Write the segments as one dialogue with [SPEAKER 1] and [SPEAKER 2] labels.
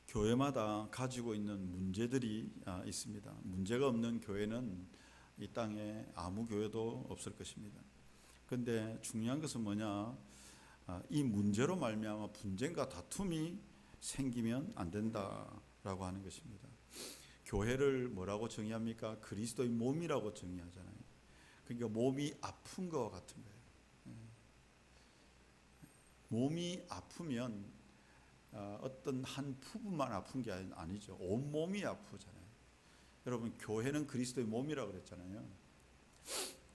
[SPEAKER 1] 교회마다 가지고 있는 문제들이 있습니다. 문제가 없는 교회는 이 땅에 아무 교회도 없을 것입니다. 그런데 중요한 것은 뭐냐? 이 문제로 말미암아 분쟁과 다툼이 생기면 안 된다라고 하는 것입니다. 교회를 뭐라고 정의합니까? 그리스도의 몸이라고 정의하잖아요. 그러니까 몸이 아픈 것 같은 거예요. 몸이 아프면 어떤 한 부분만 아픈 게 아니죠. 온 몸이 아프잖아요. 여러분, 교회는 그리스도의 몸이라고 그랬잖아요.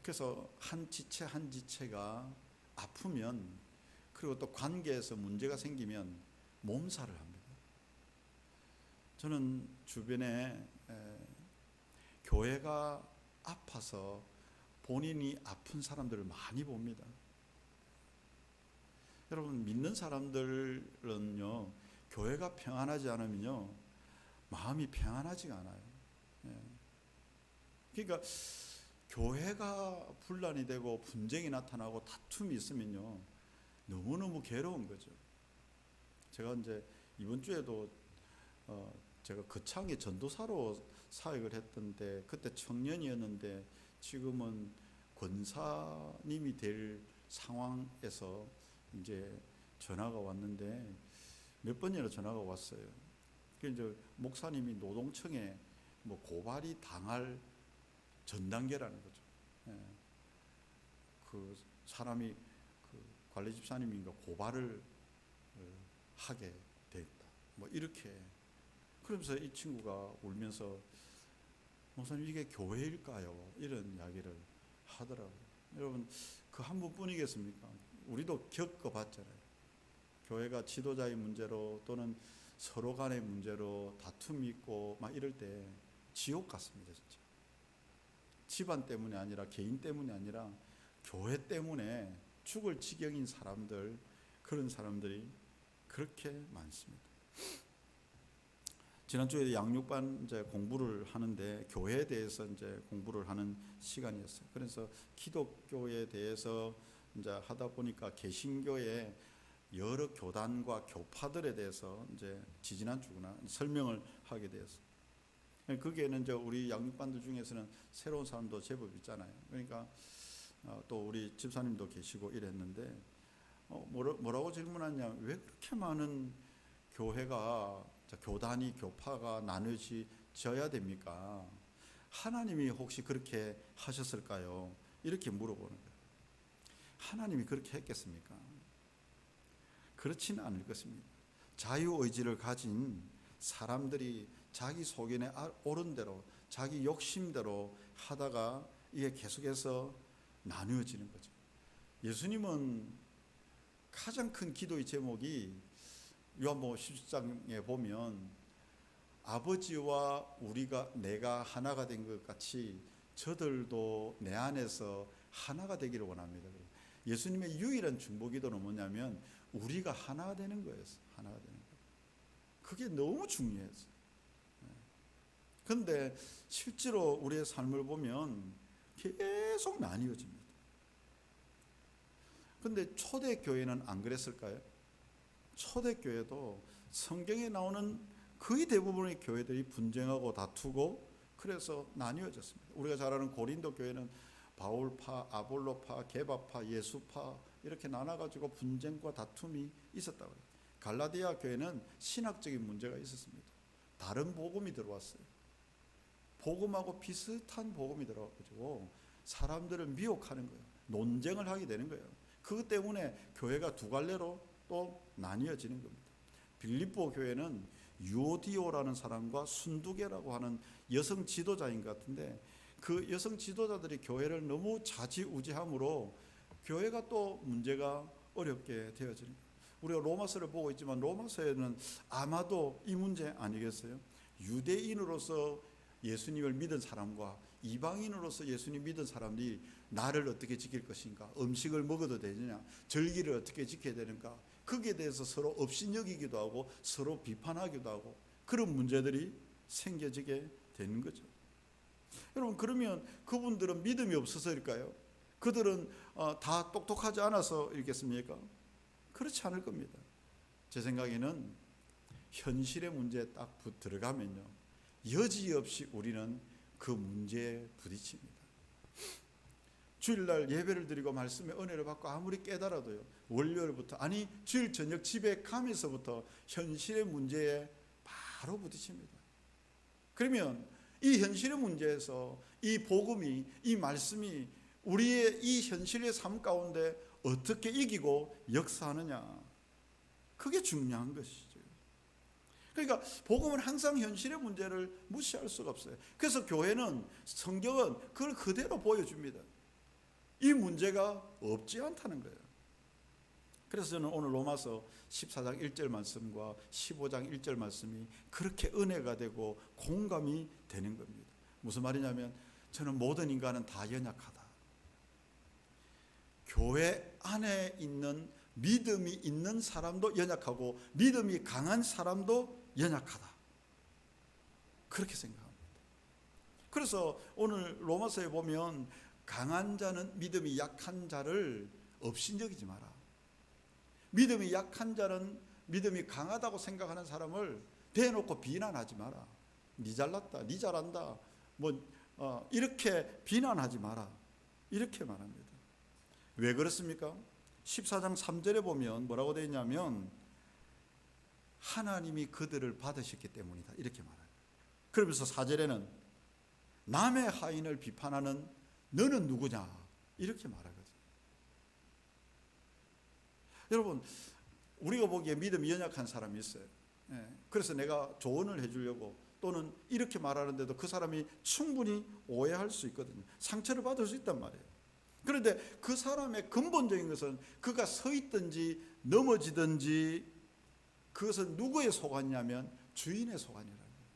[SPEAKER 1] 그래서 한 지체 한 지체가 아프면, 그리고 또 관계에서 문제가 생기면 몸살을 합니다. 저는 주변에 교회가 아파서 본인이 아픈 사람들을 많이 봅니다. 여러분, 믿는 사람들은요, 교회가 평안하지 않으면요, 마음이 평안하지가 않아요. 그러니까 교회가 분란이 되고 분쟁이 나타나고 다툼이 있으면요, 너무너무 괴로운 거죠. 제가 이제 이번 주에도 제가 거창에 전도사로 사역을 했던데, 그때 청년이었는데 지금은 권사님이 될 상황에서 이제 전화가 왔는데, 몇 번이나 전화가 왔어요. 그 이제 목사님이 노동청에 뭐 고발이 당할 전 단계라는 거죠. 그 사람이 그 관리 집사님인가 고발을 하게 됐다. 뭐 이렇게. 그러면서 이 친구가 울면서, 목사님 이게 교회일까요? 이런 이야기를 하더라고요. 여러분, 그 한 분뿐이겠습니까? 우리도 겪어봤잖아요. 교회가 지도자의 문제로 또는 서로 간의 문제로 다툼이 있고 막 이럴 때 지옥 같습니다, 진짜. 집안 때문이 아니라, 개인 때문이 아니라 교회 때문에 죽을 지경인 사람들, 그런 사람들이 그렇게 많습니다. 지난주에 양육반 이제 공부를 하는데, 교회에 대해서 이제 공부를 하는 시간이었어요. 그래서 기독교에 대해서 이제 하다 보니까 개신교의 여러 교단과 교파들에 대해서 이제 지지난주구나 설명을 하게 되었어요. 거기에는 이제 우리 양육반들 중에서는 새로운 사람도 제법 있잖아요. 그러니까 또 우리 집사님도 계시고 이랬는데, 뭐라고 질문하냐? 왜 그렇게 많은 교회가, 교단이, 교파가 나눠져야 됩니까? 하나님이 혹시 그렇게 하셨을까요? 이렇게 물어보는 거예요. 하나님이 그렇게 했겠습니까? 그렇지는 않을 것입니다. 자유의지를 가진 사람들이 자기 소견에 옳은 대로, 자기 욕심대로 하다가 이게 계속해서 나누어지는 거죠. 예수님은 가장 큰 기도의 제목이 요한복음 17장에 보면, 아버지와 내가 하나가 된 것 같이 저들도 내 안에서 하나가 되기를 원합니다. 예수님의 유일한 중보기도는 뭐냐면 우리가 하나가 되는 거였어요. 하나가 되는 거. 그게 너무 중요했어요. 그런데 실제로 우리의 삶을 보면 계속 나뉘어집니다. 그런데 초대교회는 안 그랬을까요? 초대교회도 성경에 나오는 거의 대부분의 교회들이 분쟁하고 다투고 그래서 나뉘어졌습니다. 우리가 잘 아는 고린도 교회는 바울파, 아볼로파, 게바파, 예수파 이렇게 나눠가지고 분쟁과 다툼이 있었다고 해요. 갈라디아 교회는 신학적인 문제가 있었습니다. 다른 복음이 들어왔어요. 복음하고 비슷한 복음이 들어와가지고 사람들을 미혹하는 거예요. 논쟁을 하게 되는 거예요. 그것 때문에 교회가 두 갈래로 또 나뉘어지는 겁니다. 빌립보 교회는 유오디오라는 사람과 순두계라고 하는 여성 지도자인 것 같은데, 그 여성 지도자들이 교회를 너무 좌지우지함으로 교회가 또 문제가 어렵게 되어지는 거예요. 우리가 로마서를 보고 있지만 로마서에는 아마도 이 문제 아니겠어요? 유대인으로서 예수님을 믿은 사람과 이방인으로서 예수님 믿은 사람들이 나를 어떻게 지킬 것인가, 음식을 먹어도 되느냐, 절기를 어떻게 지켜야 되는가, 거기에 대해서 서로 업신여기기도 하고 서로 비판하기도 하고 그런 문제들이 생겨지게 되는 거죠. 여러분, 그러면 그분들은 믿음이 없어서일까요? 그들은 다 똑똑하지 않아서 있겠습니까? 그렇지 않을 겁니다. 제 생각에는 현실의 문제에 딱 들어가면요, 여지없이 우리는 그 문제에 부딪힙니다. 주일날 예배를 드리고 말씀의 은혜를 받고 아무리 깨달아도요, 월요일부터, 아니 주일 저녁 집에 가면서부터 현실의 문제에 바로 부딪힙니다. 그러면 이 현실의 문제에서 이 복음이, 이 말씀이 우리의 이 현실의 삶 가운데 어떻게 이기고 역사하느냐, 그게 중요한 것이죠. 그러니까 복음은 항상 현실의 문제를 무시할 수가 없어요. 그래서 교회는, 성경은 그걸 그대로 보여줍니다. 이 문제가 없지 않다는 거예요. 그래서 저는 오늘 로마서 14장 1절 말씀과 15장 1절 말씀이 그렇게 은혜가 되고 공감이 되는 겁니다. 무슨 말이냐면, 저는 모든 인간은 다 연약하다. 교회 안에 있는 믿음이 있는 사람도 연약하고 믿음이 강한 사람도 연약하다. 그렇게 생각합니다. 그래서 오늘 로마서에 보면 강한 자는 믿음이 약한 자를 업신여기지 마라. 믿음이 약한 자는 믿음이 강하다고 생각하는 사람을 대놓고 비난하지 마라. 니 잘났다, 니 잘한다, 이렇게 비난하지 마라. 이렇게 말합니다. 왜 그렇습니까? 14장 3절에 보면 뭐라고 되어 있냐면, 하나님이 그들을 받으셨기 때문이다, 이렇게 말해요. 그러면서 4절에는 남의 하인을 비판하는 너는 누구냐, 이렇게 말하거든요. 여러분, 우리가 보기에 믿음이 연약한 사람이 있어요. 그래서 내가 조언을 해주려고, 또는 이렇게 말하는데도 그 사람이 충분히 오해할 수 있거든요. 상처를 받을 수 있단 말이에요. 그런데 그 사람의 근본적인 것은 그가 서 있든지 넘어지든지 그것은 누구의 소관이냐면 주인의 소관이라는 거예요.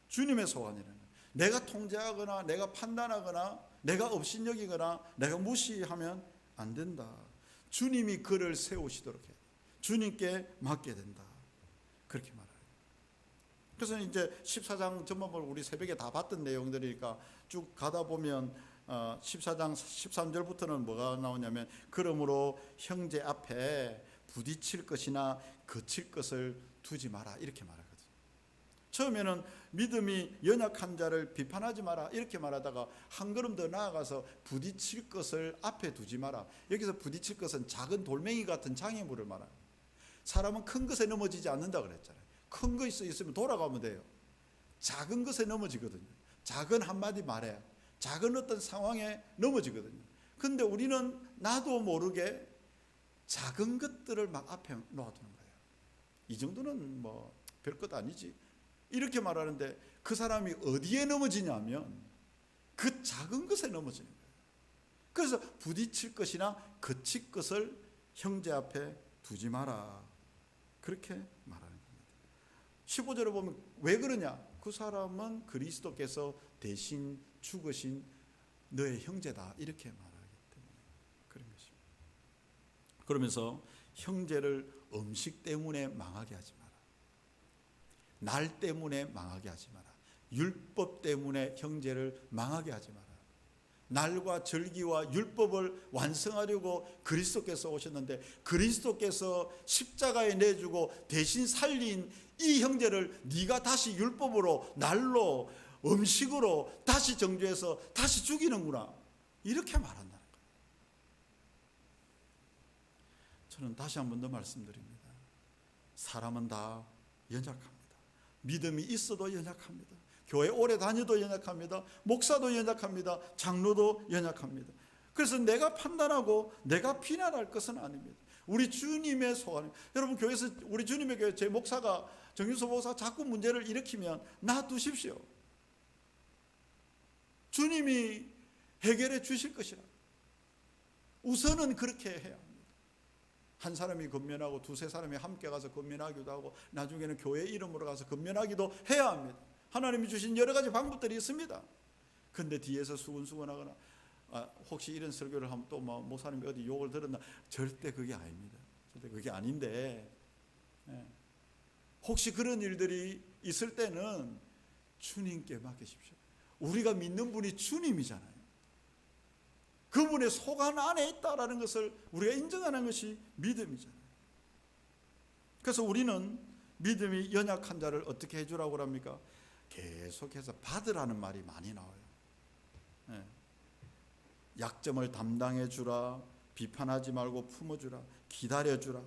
[SPEAKER 1] 주님의 소관이라는 거예요. 내가 통제하거나 내가 판단하거나 내가 업신여기거나 내가 무시하면 안 된다. 주님이 그를 세우시도록 해야 돼. 주님께 맡게 된다. 그렇게 말해요. 그래서 이제 14장 전반부를 우리 새벽에 다 봤던 내용들이니까 쭉 가다 보면 14장 13절부터는 뭐가 나오냐면, 그러므로 형제 앞에 부딪힐 것이나 거칠 것을 두지 마라, 이렇게 말하거든요. 처음에는 믿음이 연약한 자를 비판하지 마라 이렇게 말하다가 한 걸음 더 나아가서 부딪힐 것을 앞에 두지 마라. 여기서 부딪힐 것은 작은 돌멩이 같은 장애물을 말합니다. 사람은 큰 것에 넘어지지 않는다 그랬잖아요. 큰 거 있으면 돌아가면 돼요. 작은 것에 넘어지거든요. 작은 한마디 말에, 작은 어떤 상황에 넘어지거든요. 근데 우리는 나도 모르게 작은 것들을 막 앞에 놓아두는 거예요. 이 정도는 뭐 별것 아니지, 이렇게 말하는데 그 사람이 어디에 넘어지냐면 그 작은 것에 넘어지는 거예요. 그래서 부딪힐 것이나 거칠 것을 형제 앞에 두지 마라, 그렇게 말하는 겁니다. 15절에 보면 왜 그러냐, 그 사람은 그리스도께서 대신 죽으신 너의 형제다, 이렇게 말하기 때문에 그런 것입니다. 그러면서 형제를 음식 때문에 망하게 하지 마라, 날 때문에 망하게 하지 마라, 율법 때문에 형제를 망하게 하지 마라. 날과 절기와 율법을 완성하려고 그리스도께서 오셨는데, 그리스도께서 십자가에 내주고 대신 살린 이 형제를 네가 다시 율법으로, 날로, 음식으로 다시 정죄해서 다시 죽이는구나, 이렇게 말한다는 거예요. 저는 다시 한 번 더 말씀드립니다. 사람은 다 연약합니다. 믿음이 있어도 연약합니다. 교회 오래 다녀도 연약합니다. 목사도 연약합니다. 장로도 연약합니다. 그래서 내가 판단하고 내가 비난할 것은 아닙니다. 우리 주님의 소원. 여러분, 교회에서 우리 주님의 교회 제 목사가, 정윤수 목사가 자꾸 문제를 일으키면 놔두십시오. 주님이 해결해 주실 것이라. 우선은 그렇게 해야 합니다. 한 사람이 건면하고 두세 사람이 함께 가서 건면하기도 하고 나중에는 교회 이름으로 가서 건면하기도 해야 합니다. 하나님이 주신 여러 가지 방법들이 있습니다. 근데 뒤에서 수근수근하거나 혹시 이런 설교를 하면 또 목사님이 어디 욕을 들었나, 절대 그게 아닙니다. 절대 그게 아닌데, 혹시 그런 일들이 있을 때는 주님께 맡기십시오. 우리가 믿는 분이 주님이잖아요. 그분의 소관 안에 있다라는 것을 우리가 인정하는 것이 믿음이잖아요. 그래서 우리는 믿음이 연약한 자를 어떻게 해주라고 합니까? 계속해서 받으라는 말이 많이 나와요. 예. 약점을 담당해 주라, 비판하지 말고 품어주라, 기다려주라.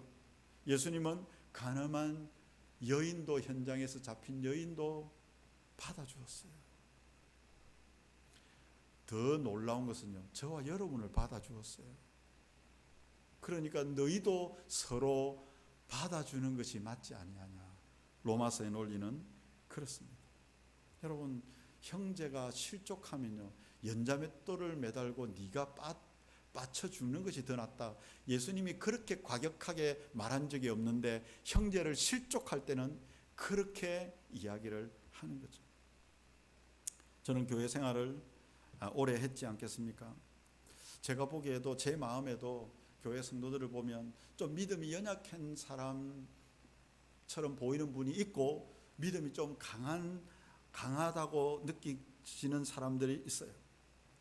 [SPEAKER 1] 예수님은 가늠한 여인도, 현장에서 잡힌 여인도 받아주었어요. 더 놀라운 것은요, 저와 여러분을 받아주었어요. 그러니까 너희도 서로 받아주는 것이 맞지 아니하냐. 로마서의 논리는 그렇습니다. 여러분, 형제가 실족하면요, 연자맷돌을 매달고 네가 빠쳐 죽는 것이 더 낫다. 예수님이 그렇게 과격하게 말한 적이 없는데 형제를 실족할 때는 그렇게 이야기를 하는 거죠. 저는 교회 생활을 오래 했지 않겠습니까? 제가 보기에도, 제 마음에도 교회 성도들을 보면 좀 믿음이 연약한 사람처럼 보이는 분이 있고, 믿음이 좀 강하다고 느끼시는 사람들이 있어요.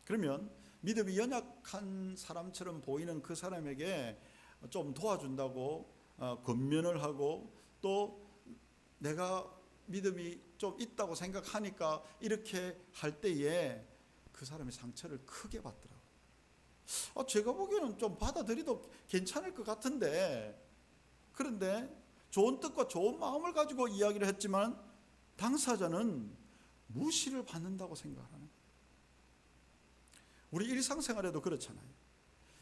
[SPEAKER 1] 그러면 믿음이 연약한 사람처럼 보이는 그 사람에게 좀 도와준다고 권면을 하고, 또 내가 믿음이 좀 있다고 생각하니까 이렇게 할 때에 그 사람이 상처를 크게 받더라고요. 제가 보기에는 좀 받아들여도 괜찮을 것 같은데, 그런데 좋은 뜻과 좋은 마음을 가지고 이야기를 했지만 당사자는 무시를 받는다고 생각하는 거예요. 우리 일상생활에도 그렇잖아요.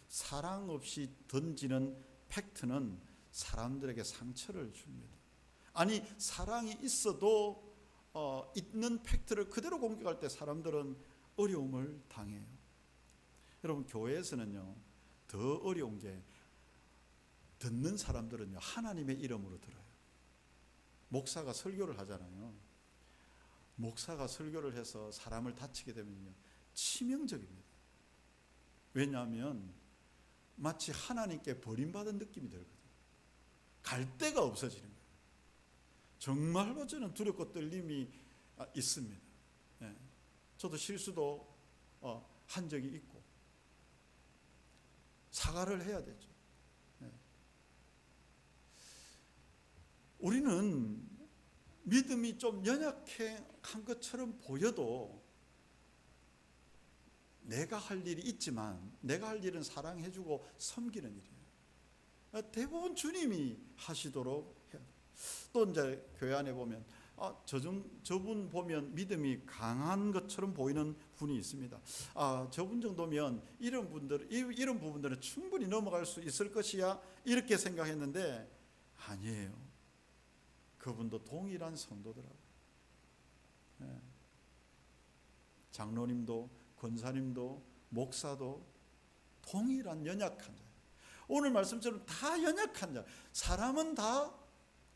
[SPEAKER 1] 사랑 없이 던지는 팩트는 사람들에게 상처를 줍니다. 아니, 사랑이 있어도 있는 팩트를 그대로 공격할 때 사람들은 어려움을 당해요. 여러분, 교회에서는요, 더 어려운 게, 듣는 사람들은요, 하나님의 이름으로 들어요. 목사가 설교를 하잖아요. 목사가 설교를 해서 사람을 다치게 되면요, 치명적입니다. 왜냐하면 마치 하나님께 버림받은 느낌이 들거든요. 갈 데가 없어지는 거예요. 정말로 저는 두렵고 떨림이 있습니다. 예. 저도 실수도 한 적이 있고 사과를 해야 되죠. 예. 우리는 믿음이 좀 연약한 것처럼 보여도 내가 할 일이 있지만, 내가 할 일은 사랑해주고 섬기는 일이에요. 대부분 주님이 하시도록 해야 돼요. 또 이제 교회 안에 보면 저분 보면 믿음이 강한 것처럼 보이는 분이 있습니다. 저분 정도면 이런 부분들은 충분히 넘어갈 수 있을 것이야, 이렇게 생각했는데 아니에요. 그분도 동일한 성도더라고요. 예. 장로님도, 권사님도, 목사도 동일한 연약한 자예요. 오늘 말씀처럼 다 연약한 자. 사람은 다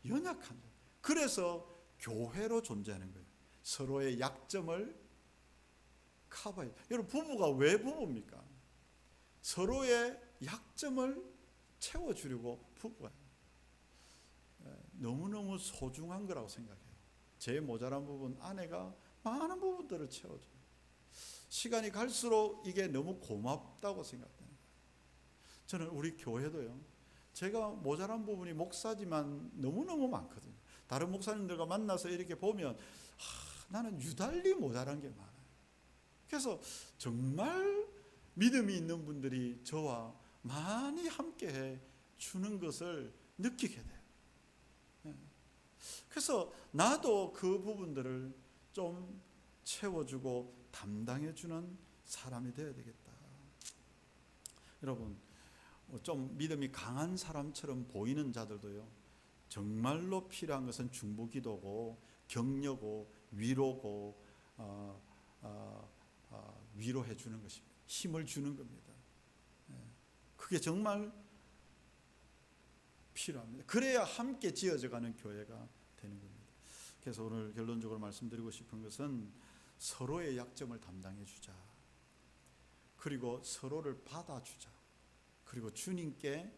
[SPEAKER 1] 연약한 자. 그래서 교회로 존재하는 거예요. 서로의 약점을 커버해요. 여러분, 부부가 왜 부부입니까? 서로의 약점을 채워주려고 부부가 너무너무 소중한 거라고 생각해요. 제 모자란 부분, 아내가 많은 부분들을 채워줘요. 시간이 갈수록 이게 너무 고맙다고 생각되는 거예요. 저는 우리 교회도요, 제가 모자란 부분이 목사지만 너무너무 많거든요. 다른 목사님들과 만나서 이렇게 보면 나는 유달리 모자란 게 많아요. 그래서 정말 믿음이 있는 분들이 저와 많이 함께해 주는 것을 느끼게 돼요. 그래서 나도 그 부분들을 좀 채워주고 담당해주는 사람이 되어야 되겠다. 여러분, 좀 믿음이 강한 사람처럼 보이는 자들도요, 정말로 필요한 것은 중보기도고 격려고 위로고 위로해 주는 것입니다. 힘을 주는 겁니다. 그게 정말 필요합니다. 그래야 함께 지어져가는 교회가 되는 겁니다. 그래서 오늘 결론적으로 말씀드리고 싶은 것은 서로의 약점을 담당해 주자. 그리고 서로를 받아주자. 그리고 주님께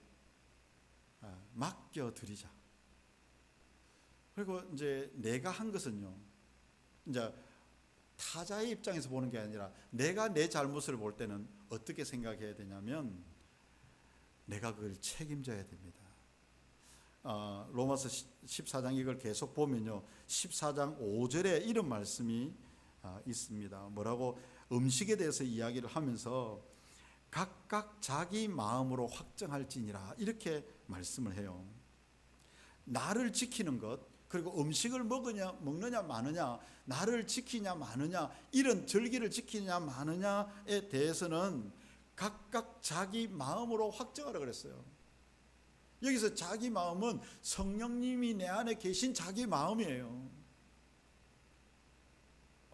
[SPEAKER 1] 맡겨드리자. 그리고 이제 내가 한 것은요, 이제 타자의 입장에서 보는 게 아니라 내가 내 잘못을 볼 때는 어떻게 생각해야 되냐면 내가 그걸 책임져야 됩니다. 로마서 14장 이걸 계속 보면요, 14장 5절에 이런 말씀이 있습니다. 뭐라고? 음식에 대해서 이야기를 하면서 각각 자기 마음으로 확정할지니라, 이렇게 말씀을 해요. 나를 지키는 것, 그리고 음식을 먹느냐 마느냐, 나를 지키냐 마느냐, 이런 절기를 지키냐 마느냐에 대해서는 각각 자기 마음으로 확정하라 그랬어요. 여기서 자기 마음은 성령님이 내 안에 계신 자기 마음이에요.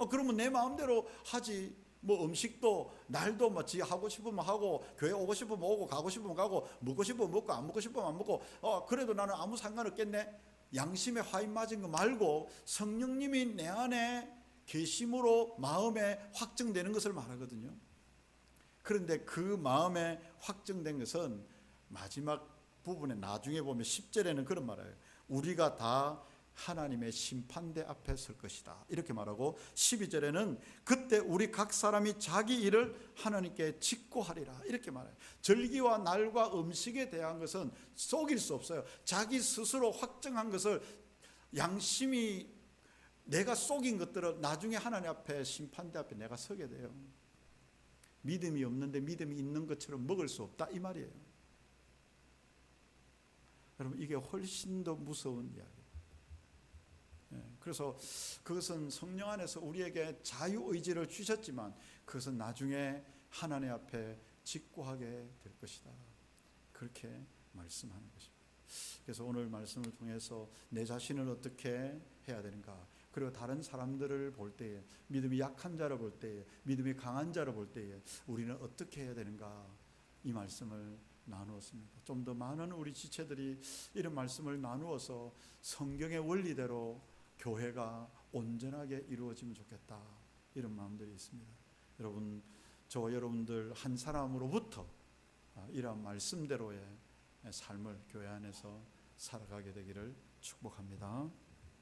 [SPEAKER 1] 그러면 내 마음대로 하지. 뭐 음식도 날도 뭐 지 하고 싶으면 하고, 교회 오고 싶으면 오고, 가고 싶으면 가고, 먹고 싶으면 먹고, 안 먹고 싶으면 안 먹고, 그래도 나는 아무 상관없겠네. 양심에 화인 맞은 거 말고 성령님이 내 안에 계심으로 마음에 확정되는 것을 말하거든요. 그런데 그 마음에 확정된 것은 마지막 부분에 나중에 보면 10절에는 그런 말이에요. 우리가 다 하나님의 심판대 앞에 설 것이다, 이렇게 말하고, 12절에는 그때 우리 각 사람이 자기 일을 하나님께 직고하리라, 이렇게 말해요. 절기와 날과 음식에 대한 것은 속일 수 없어요. 자기 스스로 확정한 것을, 양심이 내가 속인 것들을 나중에 하나님 앞에, 심판대 앞에 내가 서게 돼요. 믿음이 없는데 믿음이 있는 것처럼 먹을 수 없다, 이 말이에요. 여러분, 이게 훨씬 더 무서운 이야기예요. 그래서 그것은 성령 안에서 우리에게 자유의지를 주셨지만 그것은 나중에 하나님 앞에 직고하게 될 것이다, 그렇게 말씀하는 것입니다. 그래서 오늘 말씀을 통해서 내 자신을 어떻게 해야 되는가, 그리고 다른 사람들을 볼 때에, 믿음이 약한 자를 볼 때에, 믿음이 강한 자를 볼 때에 우리는 어떻게 해야 되는가, 이 말씀을 나누었습니다. 좀 더 많은 우리 지체들이 이런 말씀을 나누어서 성경의 원리대로 교회가 온전하게 이루어지면 좋겠다, 이런 마음들이 있습니다. 여러분, 저와 여러분들 한 사람으로부터 이러한 말씀대로의 삶을 교회 안에서 살아가게 되기를 축복합니다.